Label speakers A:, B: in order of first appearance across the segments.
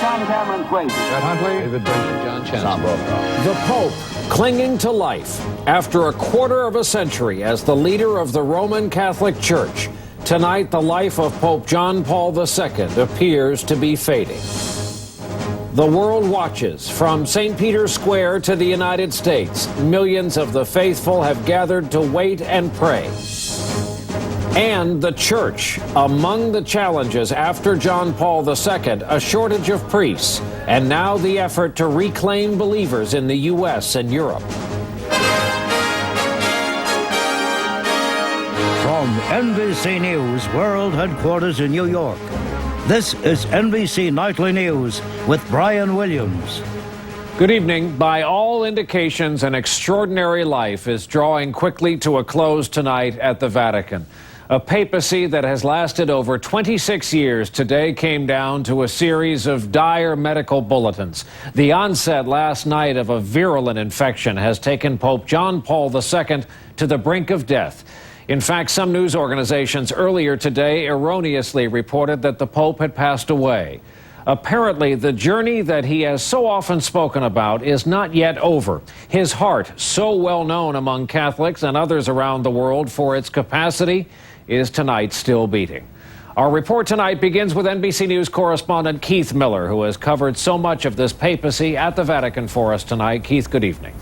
A: Tom Cameron Swayze.
B: Ed Huntley. David Benson. John Chancellor.
C: The Pope clinging to life after a quarter of a century as the leader of the Roman Catholic Church. Tonight, the life of Pope John Paul II appears to be fading. The world watches from St. Peter's Square to the United States. Millions of the faithful have gathered to wait and pray. And the church, among the challenges after John Paul II, a shortage of priests, and now the effort to reclaim believers in the U.S. and Europe.
D: From NBC News World Headquarters in New York, this is NBC Nightly News with Brian Williams.
C: Good evening. By all indications, an extraordinary life is drawing quickly to a close tonight at the Vatican. A papacy that has lasted over 26 years today came down to a series of dire medical bulletins. The onset last night of a virulent infection has taken Pope John Paul II to the brink of death. In fact, some news organizations earlier today erroneously reported that the Pope had passed away. Apparently, the journey that he has so often spoken about is not yet over. His heart, so well known among Catholics and others around the world for its capacity, is tonight still beating. Our report tonight begins with NBC News correspondent Keith Miller, who has covered so much of this papacy at the Vatican for us tonight. Keith, good evening.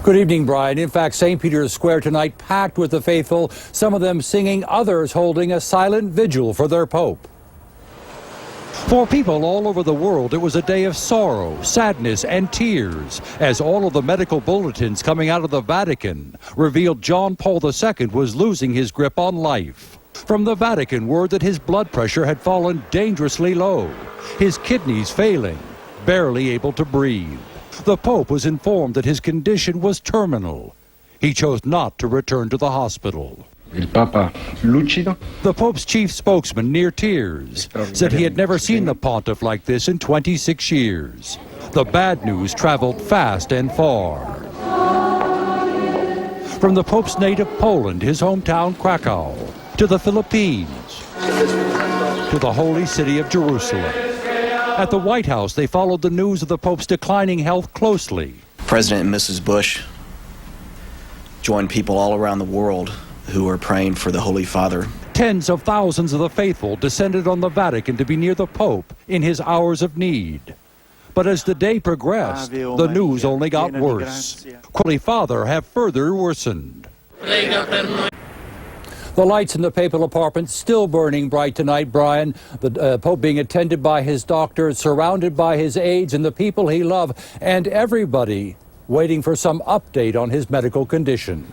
E: Good evening, Brian. In fact, St. Peter's Square tonight packed with the faithful, some of them singing, others holding a silent vigil for their Pope. For people all over the world, it was a day of sorrow, sadness, and tears, as all of the medical bulletins coming out of the Vatican revealed John Paul II was losing his grip on life. From the Vatican, word that his blood pressure had fallen dangerously low, his kidneys failing, barely able to breathe. The Pope was informed that his condition was terminal. He chose not to return to the hospital.
B: Il Papa lucido.
E: The Pope's chief spokesman, near tears, said he had never seen the pontiff like this in 26 years. The bad news traveled fast and far. From the Pope's native Poland, his hometown Krakow, to the Philippines, to the holy city of Jerusalem. At the White House, they followed the news of the Pope's declining health closely.
F: President and Mrs. Bush joined people all around the world who are praying for the Holy Father.
E: Tens of thousands of the faithful descended on the Vatican to be near the Pope in his hours of need. But as the day progressed, the news only got worse. Holy Father have further worsened. The lights in the papal apartment still burning bright tonight, Brian. The Pope being attended by his doctors, surrounded by his aides and the people he loved, and everybody waiting for some update on his medical condition.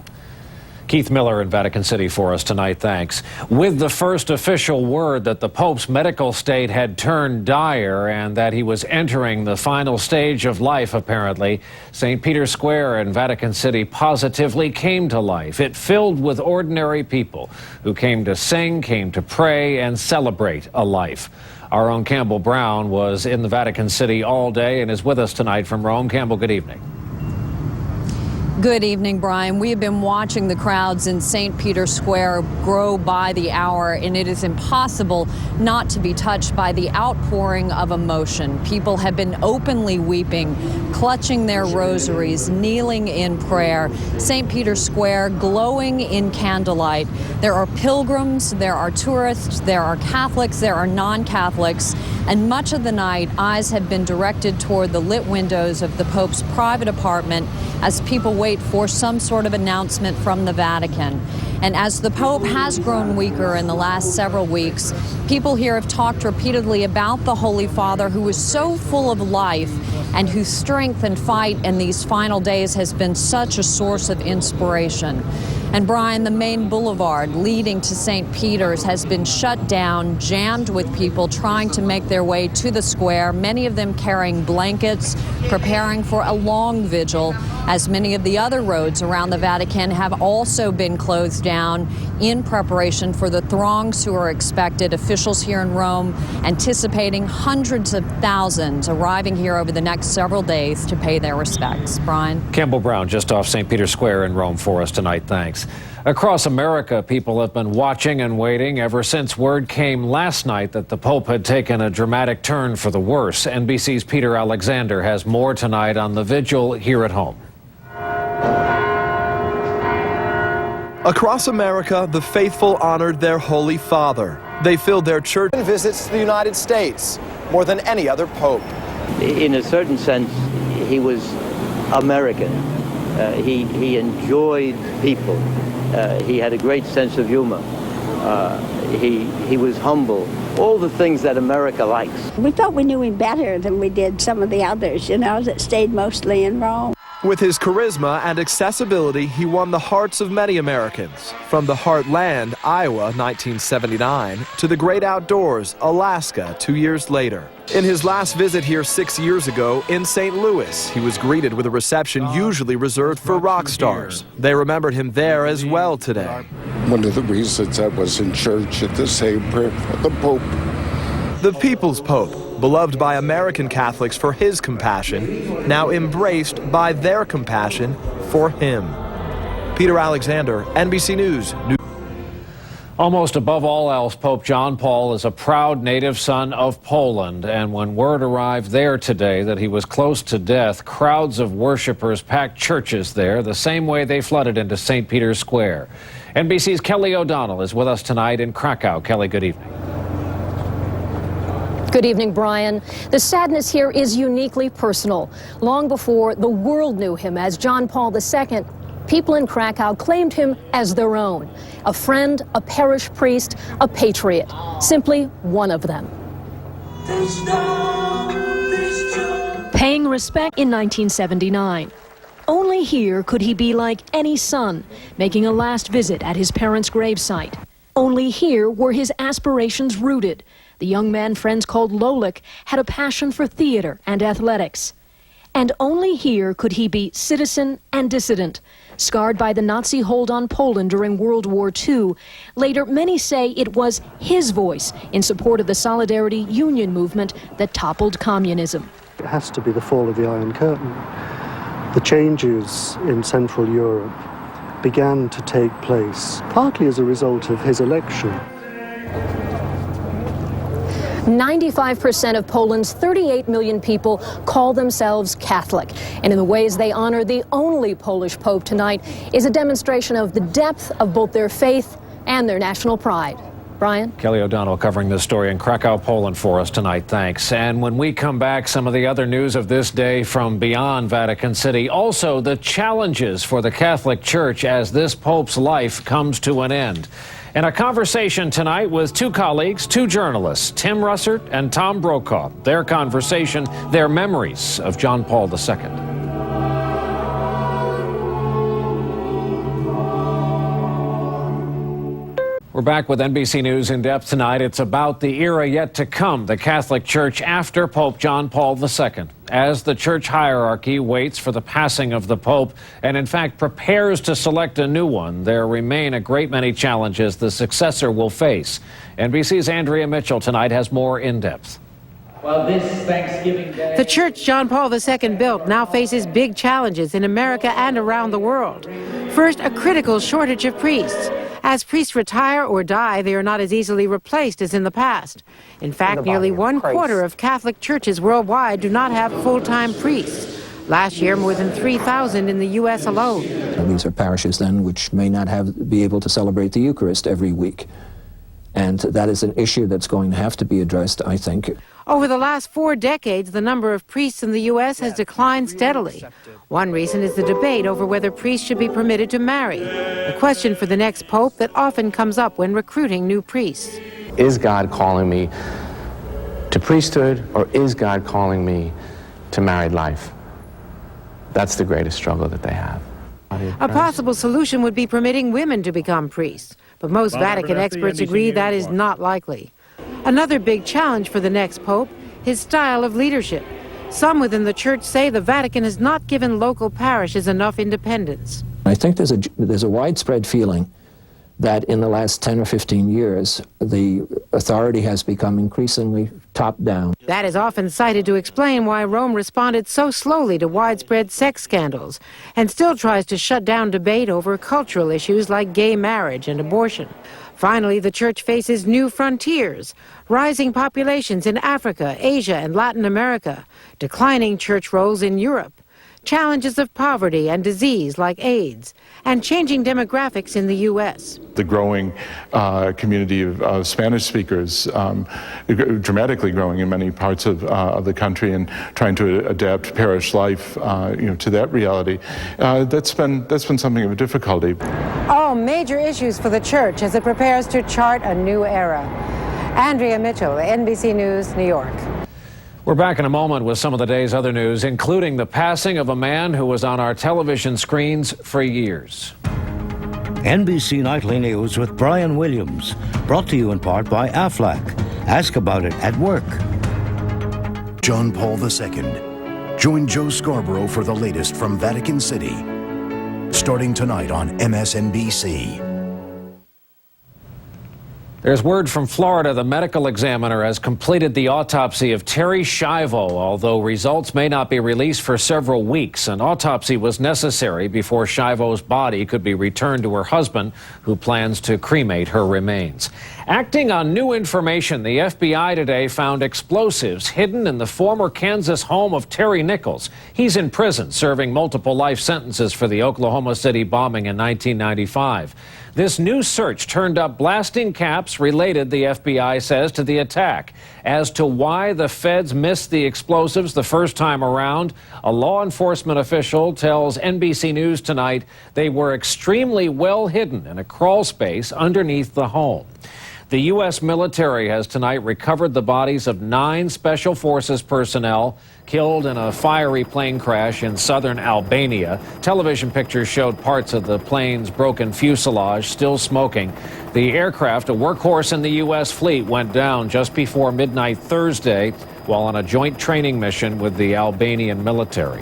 C: Keith Miller in Vatican City for us tonight, thanks. With the first official word that the Pope's medical state had turned dire and that he was entering the final stage of life, apparently, St. Peter's Square in Vatican City positively came to life. It filled with ordinary people who came to sing, came to pray, and celebrate a life. Our own Campbell Brown was in the Vatican City all day and is with us tonight from Rome. Campbell, good evening.
G: Good evening, Brian. We have been watching the crowds in St. Peter's Square grow by the hour, and it is impossible not to be touched by the outpouring of emotion. People have been openly weeping, clutching their rosaries, kneeling in prayer. St. Peter's Square glowing in candlelight. There are pilgrims, there are tourists, there are Catholics, there are non-Catholics, and much of the night, eyes have been directed toward the lit windows of the Pope's private apartment as people wait for some sort of announcement from the Vatican. And as the Pope has grown weaker in the last several weeks, people here have talked repeatedly about the Holy Father, who is so full of life and whose strength and fight in these final days has been such a source of inspiration. And Brian, the main boulevard leading to St. Peter's has been shut down, jammed with people trying to make their way to the square, many of them carrying blankets, preparing for a long vigil, as many of the other roads around the Vatican have also been closed down in preparation for the throngs who are expected. Officials here in Rome anticipating hundreds of thousands arriving here over the next several days to pay their respects. Brian?
C: Campbell Brown just off St. Peter's Square in Rome for us tonight. Thanks. Across America, people have been watching and waiting ever since word came last night that the Pope had taken a dramatic turn for the worse. NBC's Peter Alexander has more tonight on the Vigil here at home.
A: Across America, the faithful honored their Holy Father. They filled their church visits to the United States more than any other pope.
H: In a certain sense, he was American. He enjoyed people. He had a great sense of humor. He was humble. All the things that America likes.
I: We thought we knew him better than we did some of the others, that stayed mostly in Rome.
A: With his charisma and accessibility, he won the hearts of many Americans. From the heartland, Iowa, 1979, to the great outdoors, Alaska, 2 years later. In his last visit here 6 years ago in St. Louis, he was greeted with a reception usually reserved for rock stars. They remembered him there as well today.
J: One of the reasons I was in church at the same prayer for the Pope.
A: The People's Pope, beloved by American Catholics for his compassion, now embraced by their compassion for him. Peter Alexander, NBC News.
C: Almost above all else, Pope John Paul is a proud native son of Poland, and when word arrived there today that he was close to death, crowds of worshipers packed churches there the same way they flooded into St. Peter's Square. NBC's Kelly O'Donnell is with us tonight in Krakow. Kelly, good evening.
K: Good evening, Brian. The sadness here is uniquely personal. Long before the world knew him as John Paul II, people in Krakow claimed him as their own. A friend, a parish priest, a patriot. Simply one of them. Paying respect in 1979. Only here could he be like any son, making a last visit at his parents' gravesite. Only here were his aspirations rooted. The young man friends called Lolik had a passion for theater and athletics. And only here could he be citizen and dissident. Scarred by the Nazi hold on Poland during World War II, later many say it was his voice in support of the Solidarity Union movement that toppled communism.
L: It has to be the fall of the Iron Curtain. The changes in Central Europe began to take place partly as a result of his election.
K: 95% of Poland's 38 million people call themselves Catholic. And in the ways they honor the only Polish Pope tonight is a demonstration of the depth of both their faith and their national pride. Brian?
C: Kelly O'Donnell covering this story in Krakow, Poland for us tonight. Thanks. And when we come back, some of the other news of this day from beyond Vatican City. Also, the challenges for the Catholic Church as this Pope's life comes to an end. And a conversation tonight with two colleagues, two journalists, Tim Russert and Tom Brokaw. Their conversation, their memories of John Paul II. We're back with NBC News in depth tonight. It's about the era yet to come, the Catholic Church after Pope John Paul II. As the church hierarchy waits for the passing of the Pope and in fact prepares to select a new one, there remain a great many challenges the successor will face. NBC's Andrea Mitchell tonight has more in depth.
M: Well, this Thanksgiving Day...
N: The church John Paul II built now faces big challenges in America and around the world. First, a critical shortage of priests. As priests retire or die, they are not as easily replaced as in the past. In fact, nearly 1/4 of Catholic churches worldwide do not have full-time priests. Last year, more than 3,000 in the U.S. alone.
O: These are parishes, then, which may not be able to celebrate the Eucharist every week. And that is an issue that's going to have to be addressed, I think.
N: Over the last 4 decades, the number of priests in the U.S. has declined steadily. One reason is the debate over whether priests should be permitted to marry, a question for the next pope that often comes up when recruiting new priests.
P: Is God calling me to priesthood, or is God calling me to married life? That's the greatest struggle that they have.
N: A possible solution would be permitting women to become priests, but most Vatican experts agree that is not likely. Another big challenge for the next pope, his style of leadership. Some within the church say the Vatican has not given local parishes enough independence.
O: I think there's a widespread feeling that in the last 10 or 15 years, the authority has become increasingly top-down.
N: That is often cited to explain why Rome responded so slowly to widespread sex scandals and still tries to shut down debate over cultural issues like gay marriage and abortion. Finally, the church faces new frontiers, rising populations in Africa, Asia, and Latin America, declining church roles in Europe, challenges of poverty and disease like AIDS, and changing demographics in the U.S.
Q: The growing community of Spanish speakers, dramatically growing in many parts of the country, and trying to adapt parish life, to that reality. That's been something of a difficulty.
N: All major issues for the church as it prepares to chart a new era. Andrea Mitchell, NBC News, New York.
C: We're back in a moment with some of the day's other news, including the passing of a man who was on our television screens for years.
D: NBC Nightly News with Brian Williams, brought to you in part by Aflac. Ask about it at work.
R: John Paul II. Join Joe Scarborough for the latest from Vatican City, starting tonight on MSNBC.
C: There's word from Florida. The medical examiner has completed the autopsy of Terry Schiavo, although results may not be released for several weeks. An autopsy was necessary before Schiavo's body could be returned to her husband, who plans to cremate her remains. Acting on new information, the FBI today found explosives hidden in the former Kansas home of Terry Nichols. He's in prison, serving multiple life sentences for the Oklahoma City bombing in 1995. This new search turned up blasting caps related, the FBI says, to the attack. As to why the feds missed the explosives the first time around, a law enforcement official tells NBC News tonight they were extremely well hidden in a crawl space underneath the home. The U.S. military has tonight recovered the bodies of 9 Special Forces personnel killed in a fiery plane crash in southern Albania. Television pictures showed parts of the plane's broken fuselage still smoking. The aircraft, a workhorse in the U.S. fleet, went down just before midnight Thursday while on a joint training mission with the Albanian military.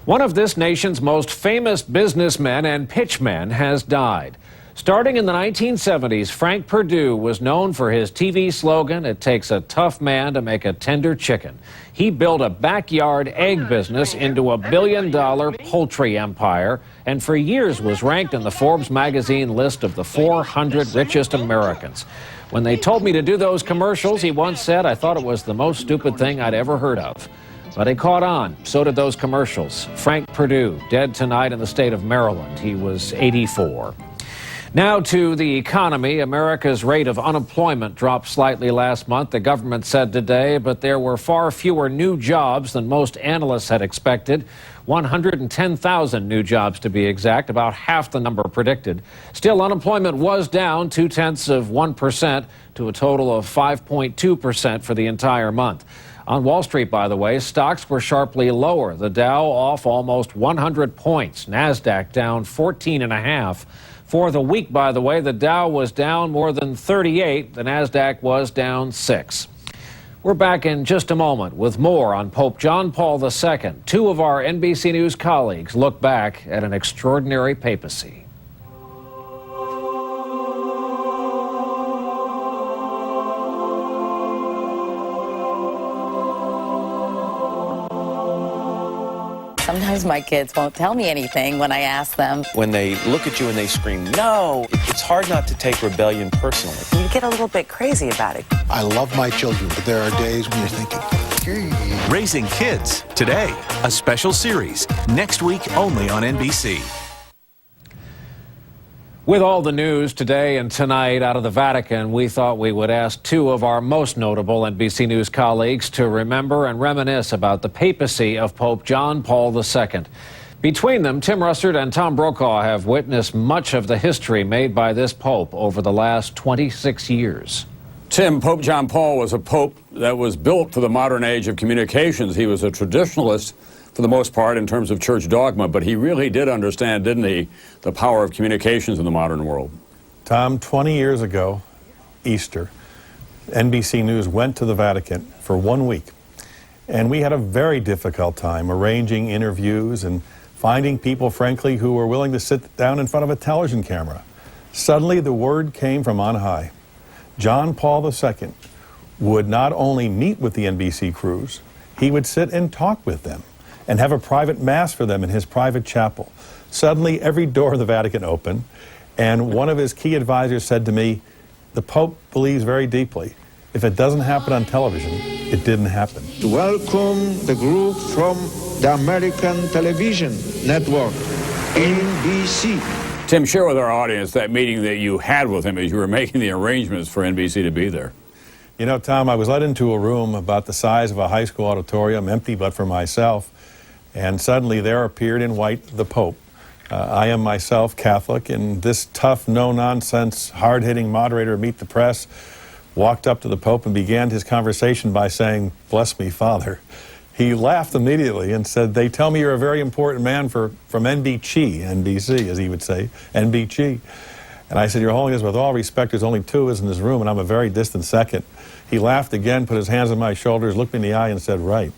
C: One of this nation's most famous businessmen and pitchmen has died. Starting in the 1970s, Frank Perdue was known for his TV slogan, "It takes a tough man to make a tender chicken." He built a backyard egg business into a billion-dollar poultry empire, and for years was ranked in the Forbes magazine list of the 400 richest Americans. When they told me to do those commercials, he once said, I thought it was the most stupid thing I'd ever heard of. But it caught on. So did those commercials. Frank Perdue, dead tonight in the state of Maryland. He was 84. Now to the economy. America's rate of unemployment dropped slightly last month, the government said today, but there were far fewer new jobs than most analysts had expected. 110,000 new jobs to be exact, about half the number predicted. Still, unemployment was down 0.2% to a total of 5.2% for the entire month. On Wall Street, by the way, stocks were sharply lower. The Dow off almost 100 points. NASDAQ down 14.5. For the week, by the way, the Dow was down more than 38. The NASDAQ was down 6. We're back in just a moment with more on Pope John Paul II. 2 of our NBC News colleagues look back at an extraordinary papacy.
S: Sometimes my kids won't tell me anything when I ask them.
T: When they look at you and they scream, no, it's hard not to take rebellion personally.
S: You get a little bit crazy about it.
U: I love my children, but there are days when you're thinking,
V: Raising Kids, today, a special series, next week only on NBC.
C: With all the news today and tonight out of the Vatican, we thought we would ask 2 of our most notable NBC News colleagues to remember and reminisce about the papacy of Pope John Paul II. Between them, Tim Russert and Tom Brokaw have witnessed much of the history made by this pope over the last 26 years.
W: Tim, Pope John Paul was a pope that was built for the modern age of communications. He was a traditionalist for the most part in terms of church dogma, but he really did understand, didn't he, the power of communications in the modern world.
X: Tom, 20 years ago, Easter, NBC News went to the Vatican for 1 week, and we had a very difficult time arranging interviews and finding people, frankly, who were willing to sit down in front of a television camera. Suddenly the word came from on high. John Paul II would not only meet with the NBC crews, he would sit and talk with them and have a private mass for them in his private chapel. Suddenly every door of the Vatican opened, and one of his key advisors said to me, the Pope believes very deeply, if it doesn't happen on television, it didn't happen.
B: To welcome the group from the American Television Network, NBC.
W: Tim, share with our audience that meeting that you had with him as you were making the arrangements for NBC to be there.
X: You know, Tom, I was led into a room about the size of a high school auditorium, empty but for myself, and suddenly there appeared in white the Pope. I am myself Catholic, and this tough, no-nonsense, hard-hitting moderator of Meet the Press walked up to the Pope and began his conversation by saying, "Bless me, Father." He laughed immediately and said, "They tell me you're a very important man from NBC, as he would say, NBC." And I said, "Your Holiness, with all respect, there's only two of us in this room, and I'm a very distant second." He laughed again, put his hands on my shoulders, looked me in the eye, and said, "Right."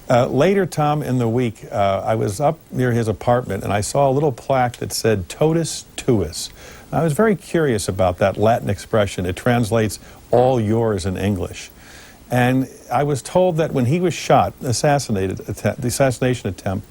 X: Later, Tom, in the week, I was up near his apartment, and I saw a little plaque that said, "Totus tuus." I was very curious about that Latin expression. It translates "all yours" in English. And I was told that when he was shot, the assassination attempt,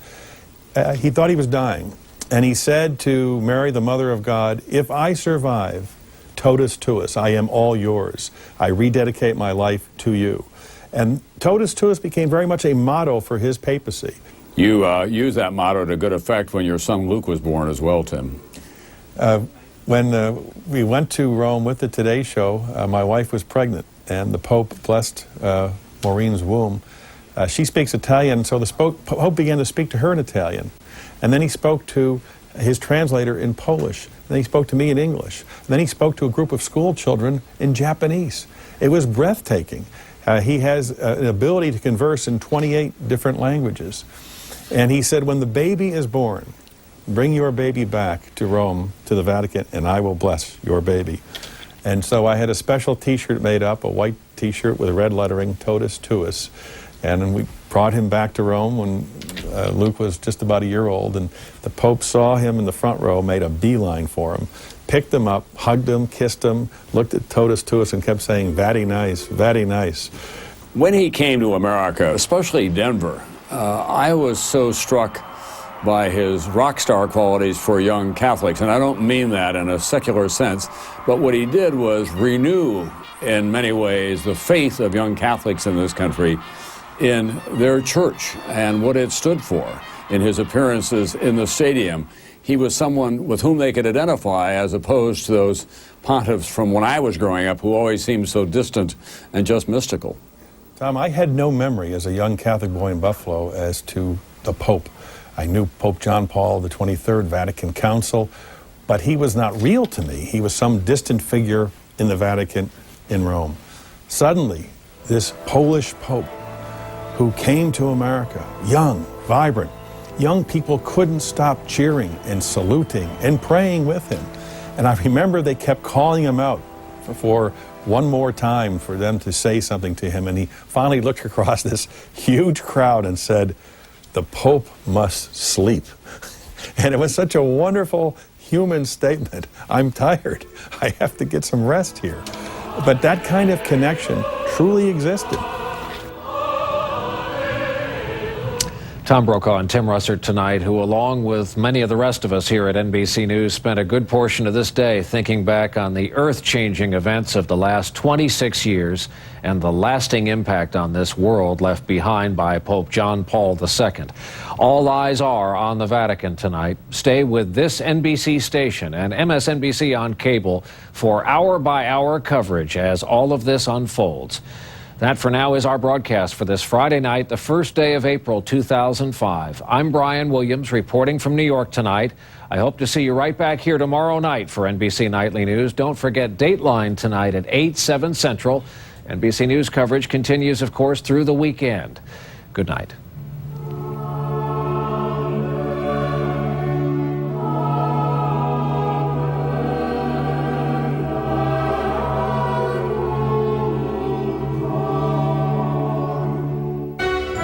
X: he thought he was dying. And he said to Mary, the Mother of God, "If I survive, totus tuus, I am all yours. I rededicate my life to you." And totus tuus became very much a motto for his papacy.
W: You used that motto to good effect when your son Luke was born as well, Tim.
X: When we went to Rome with the Today Show, my wife was pregnant, and the Pope blessed Maureen's womb. She speaks Italian, so the Pope began to speak to her in Italian. And then he spoke to his translator in Polish. And then he spoke to me in English. And then he spoke to a group of school children in Japanese. It was breathtaking. He has an ability to converse in 28 different languages. And he said, when the baby is born, bring your baby back to Rome, to the Vatican, and I will bless your baby. And so I had a special T-shirt made up, a white T-shirt with red lettering, Totus Tuus. And we brought him back to Rome when Luke was just about a year old. And the Pope saw him in the front row, made a beeline for him, picked him up, hugged him, kissed him, looked at Totus Tuus and kept saying, "Very nice, very nice."
W: When he came to America, especially Denver, I was so struck by his rock star qualities for young Catholics. And I don't mean that in a secular sense, but what he did was renew, in many ways, the faith of young Catholics in this country in their church and what it stood for. In his appearances in the stadium, he was someone with whom they could identify, as opposed to those pontiffs from when I was growing up who always seemed so distant and just mystical.
X: Tom, I had no memory as a young Catholic boy in Buffalo as to the Pope. I knew Pope John Paul the 23rd, Vatican Council, but he was not real to me. He was some distant figure in the Vatican in Rome. Suddenly, this Polish Pope who came to America, young, vibrant, young people couldn't stop cheering and saluting and praying with him. And I remember they kept calling him out for one more time for them to say something to him. And he finally looked across this huge crowd and said, "The Pope must sleep." And it was such a wonderful human statement. I'm tired. I have to get some rest here. But that kind of connection truly existed.
C: Tom Brokaw and Tim Russert tonight, who, along with many of the rest of us here at NBC News, spent a good portion of this day thinking back on the earth-changing events of the last 26 years and the lasting impact on this world left behind by Pope John Paul II. All eyes are on the Vatican tonight. Stay with this NBC station and MSNBC on cable for hour-by-hour coverage as all of this unfolds. That, for now, is our broadcast for this Friday night, the first day of April 2005. I'm Brian Williams, reporting from New York tonight. I hope to see you right back here tomorrow night for NBC Nightly News. Don't forget Dateline tonight at 8, 7 Central. NBC News coverage continues, of course, through the weekend. Good night.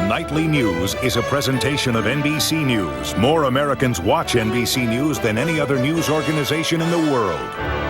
E: Nightly News is a presentation of NBC News. More Americans watch NBC News than any other news organization in the world.